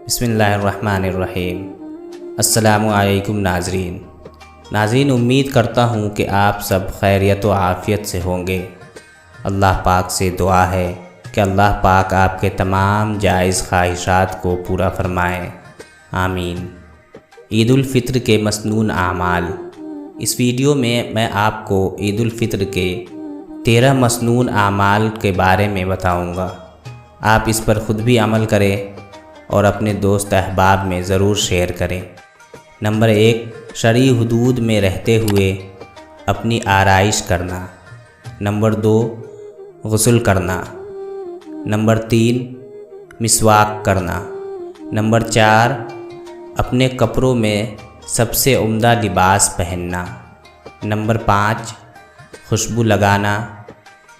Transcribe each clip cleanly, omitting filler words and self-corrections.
بسم اللہ الرحمن الرحیم۔ السلام علیکم ناظرین، امید کرتا ہوں کہ آپ سب خیریت و عافیت سے ہوں گے۔ اللہ پاک سے دعا ہے کہ اللہ پاک آپ کے تمام جائز خواہشات کو پورا فرمائے، آمین۔ عید الفطر کے مسنون اعمال۔ اس ویڈیو میں میں آپ کو عید الفطر کے 13 مسنون اعمال کے بارے میں بتاؤں گا۔ آپ اس پر خود بھی عمل کریں اور اپنے دوست احباب میں ضرور شیئر کریں۔ نمبر 1، شرعی حدود میں رہتے ہوئے اپنی آرائش کرنا۔ نمبر 2، غسل کرنا۔ نمبر 3، مسواک کرنا۔ نمبر 4، اپنے کپڑوں میں سب سے عمدہ لباس پہننا۔ نمبر 5، خوشبو لگانا۔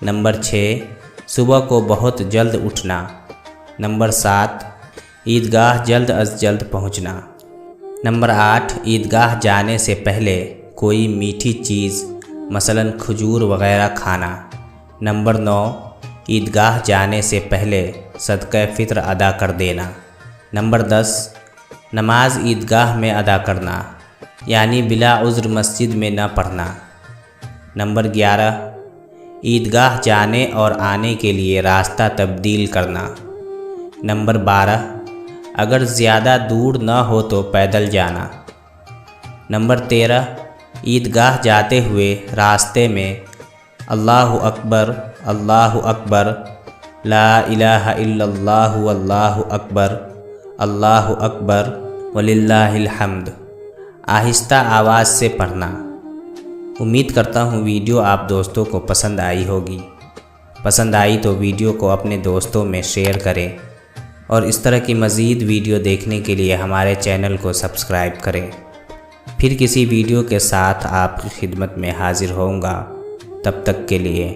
نمبر 6، صبح کو بہت جلد اٹھنا۔ نمبر 7، عیدگاہ جلد از جلد پہنچنا۔ نمبر 8، عیدگاہ جانے سے پہلے کوئی میٹھی چیز مثلاً کھجور وغیرہ کھانا۔ نمبر 9، عیدگاہ جانے سے پہلے صدقہ فطر ادا کر دینا۔ نمبر 10، نماز عیدگاہ میں ادا کرنا، یعنی بلا عذر مسجد میں نہ پڑھنا۔ نمبر 11، عیدگاہ جانے اور آنے کے لیے راستہ تبدیل کرنا۔ نمبر 12، اگر زیادہ دور نہ ہو تو پیدل جانا۔ نمبر 13، عیدگاہ جاتے ہوئے راستے میں اللہ اکبر اللہ اکبر، لا الہ الا اللہ واللہ اکبر، اللہ اکبر وللہ الحمد آہستہ آواز سے پڑھنا۔ امید کرتا ہوں ویڈیو آپ دوستوں کو پسند آئی ہوگی۔ پسند آئی تو ویڈیو کو اپنے دوستوں میں شیئر کریں اور اس طرح کی مزید ویڈیو دیکھنے کے لیے ہمارے چینل کو سبسکرائب کریں۔ پھر کسی ویڈیو کے ساتھ آپ کی خدمت میں حاضر ہوں گا۔ تب تک کے لیے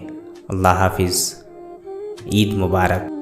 اللہ حافظ، عید مبارک۔